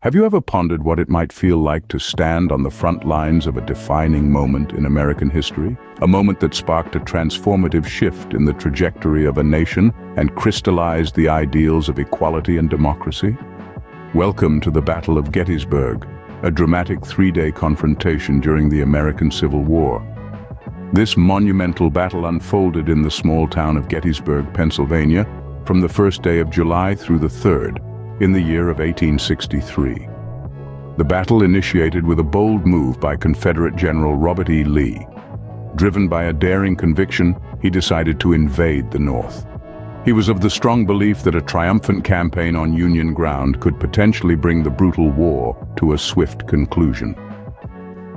Have you ever pondered what it might feel like to stand on the front lines of a defining moment in American history? A moment that sparked a transformative shift in the trajectory of a nation and crystallized the ideals of equality and democracy? Welcome to the Battle of Gettysburg, a dramatic three-day confrontation during the American Civil War. This monumental battle unfolded in the small town of Gettysburg, Pennsylvania, from the first day of July through the 3rd, in the year of 1863. The battle initiated with a bold move by Confederate General Robert E. Lee. Driven by a daring conviction, he decided to invade the North. He was of the strong belief that a triumphant campaign on Union ground could potentially bring the brutal war to a swift conclusion.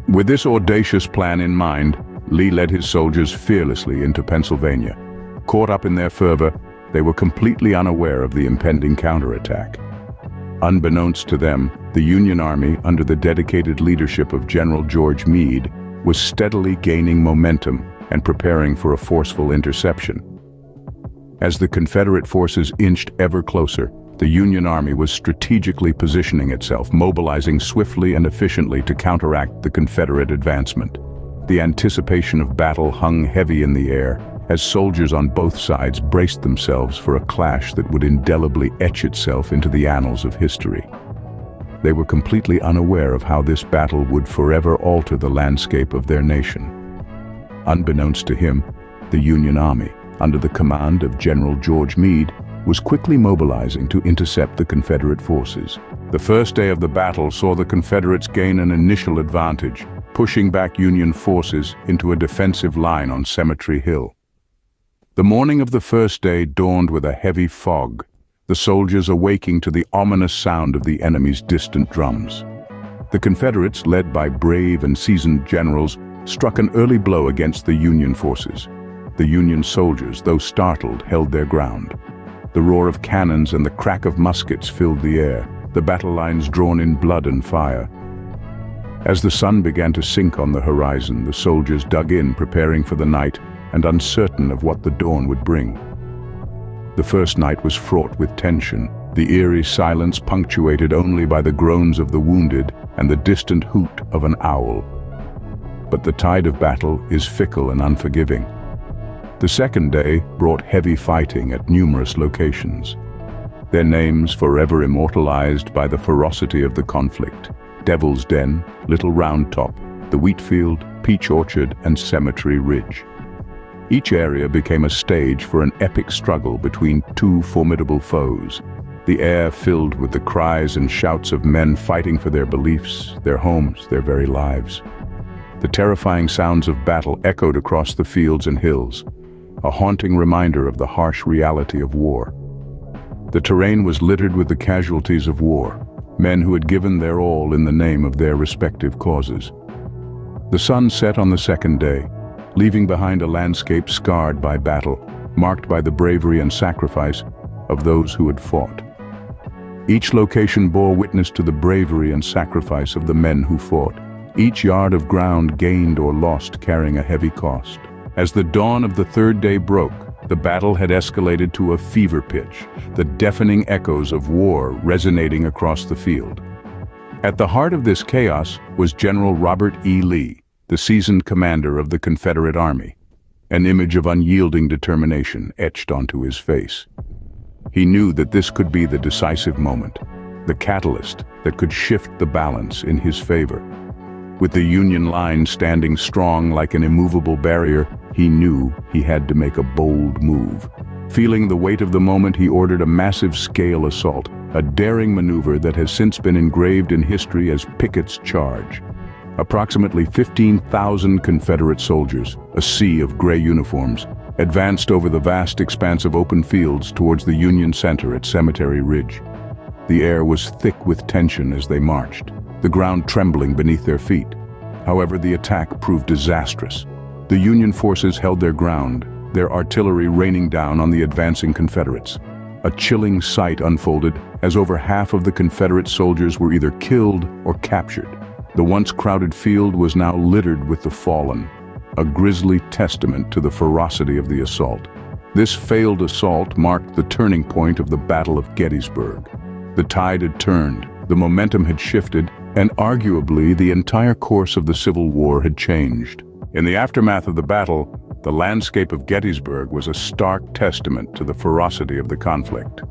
With this audacious plan in mind, Lee led his soldiers fearlessly into Pennsylvania. Caught up in their fervor, they were completely unaware of the impending counterattack. Unbeknownst to them, the Union Army, under the dedicated leadership of General George Meade, was steadily gaining momentum and preparing for a forceful interception. As the Confederate forces inched ever closer, the Union Army was strategically positioning itself, mobilizing swiftly and efficiently to counteract the Confederate advancement. The anticipation of battle hung heavy in the air, as soldiers on both sides braced themselves for a clash that would indelibly etch itself into the annals of history. They were completely unaware of how this battle would forever alter the landscape of their nation. Unbeknownst to him, the Union Army, under the command of General George Meade, was quickly mobilizing to intercept the Confederate forces. The first day of the battle saw the Confederates gain an initial advantage, pushing back Union forces into a defensive line on Cemetery Hill. The morning of the first day dawned with a heavy fog, the soldiers awaking to the ominous sound of the enemy's distant drums. The Confederates, led by brave and seasoned generals, struck an early blow against the Union forces. The Union soldiers, though startled, held their ground. The roar of cannons and the crack of muskets filled the air, the battle lines drawn in blood and fire. As the sun began to sink on the horizon, the soldiers dug in, preparing for the night and uncertain of what the dawn would bring. The first night was fraught with tension, the eerie silence punctuated only by the groans of the wounded and the distant hoot of an owl. But the tide of battle is fickle and unforgiving. The second day brought heavy fighting at numerous locations, their names forever immortalized by the ferocity of the conflict: Devil's Den, Little Round Top, the Wheatfield, Peach Orchard, and Cemetery Ridge. Each area became a stage for an epic struggle between two formidable foes, the air filled with the cries and shouts of men fighting for their beliefs, their homes, their very lives. The terrifying sounds of battle echoed across the fields and hills, a haunting reminder of the harsh reality of war. The terrain was littered with the casualties of war, men who had given their all in the name of their respective causes. The sun set on the second day, leaving behind a landscape scarred by battle, marked by the bravery and sacrifice of those who had fought. Each location bore witness to the bravery and sacrifice of the men who fought, each yard of ground gained or lost carrying a heavy cost. As the dawn of the third day broke, the battle had escalated to a fever pitch, the deafening echoes of war resonating across the field. At the heart of this chaos was General Robert E. Lee, the seasoned commander of the Confederate Army, an image of unyielding determination etched onto his face. He knew that this could be the decisive moment, the catalyst that could shift the balance in his favor. With the Union line standing strong like an immovable barrier, he knew he had to make a bold move. Feeling the weight of the moment, he ordered a massive-scale assault, a daring maneuver that has since been engraved in history as Pickett's Charge. Approximately 15,000 Confederate soldiers, a sea of gray uniforms, advanced over the vast expanse of open fields towards the Union center at Cemetery Ridge. The air was thick with tension as they marched, the ground trembling beneath their feet. However, the attack proved disastrous. The Union forces held their ground, their artillery raining down on the advancing Confederates. A chilling sight unfolded as over half of the Confederate soldiers were either killed or captured. The once crowded field was now littered with the fallen, a grisly testament to the ferocity of the assault. This failed assault marked the turning point of the Battle of Gettysburg. The tide had turned, The momentum had shifted, and arguably the entire course of the Civil War had changed. In the aftermath of the battle, the landscape of Gettysburg was a stark testament to the ferocity of the conflict.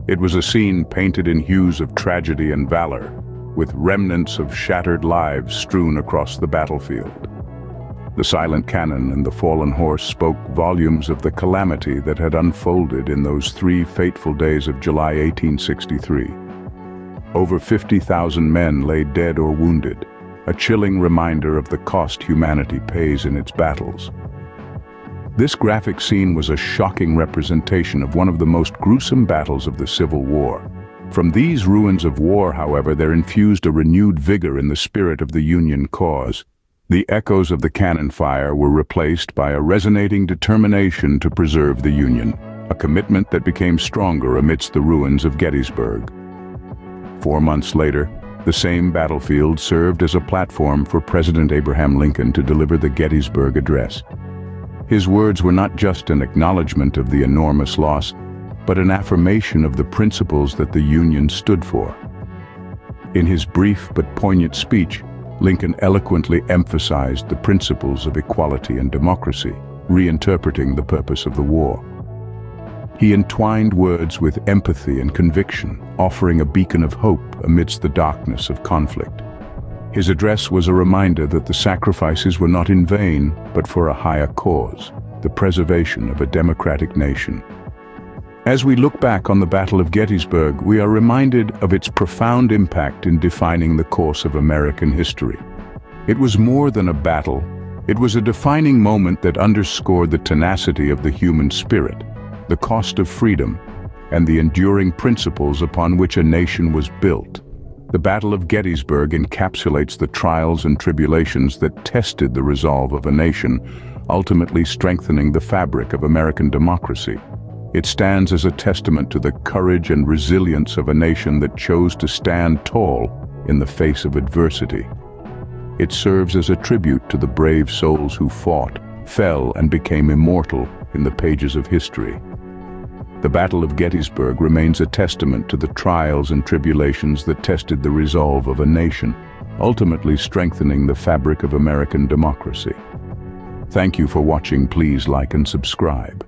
It was a scene painted in hues of tragedy and valor, with remnants of shattered lives strewn across the battlefield. The silent cannon and the fallen horse spoke volumes of the calamity that had unfolded in those 3 fateful days of July 1863. Over 50,000 men lay dead or wounded, a chilling reminder of the cost humanity pays in its battles. This graphic scene was a shocking representation of one of the most gruesome battles of the Civil War. From these ruins of war, however, there infused a renewed vigor in the spirit of the Union cause. The echoes of the cannon fire were replaced by a resonating determination to preserve the Union, a commitment that became stronger amidst the ruins of Gettysburg. 4 months later, the same battlefield served as a platform for President Abraham Lincoln to deliver the Gettysburg Address. His words were not just an acknowledgement of the enormous loss, but an affirmation of the principles that the Union stood for. In his brief but poignant speech, Lincoln eloquently emphasized the principles of equality and democracy, reinterpreting the purpose of the war. He entwined words with empathy and conviction, offering a beacon of hope amidst the darkness of conflict. His address was a reminder that the sacrifices were not in vain, but for a higher cause, the preservation of a democratic nation. As we look back on the Battle of Gettysburg, we are reminded of its profound impact in defining the course of American history. It was more than a battle. It was a defining moment that underscored the tenacity of the human spirit, the cost of freedom, and the enduring principles upon which a nation was built. The Battle of Gettysburg encapsulates the trials and tribulations that tested the resolve of a nation, ultimately strengthening the fabric of American democracy. It stands as a testament to the courage and resilience of a nation that chose to stand tall in the face of adversity. It serves as a tribute to the brave souls who fought, fell, and became immortal in the pages of history. The Battle of Gettysburg remains a testament to the trials and tribulations that tested the resolve of a nation, ultimately strengthening the fabric of American democracy. Thank you for watching. Please like and subscribe.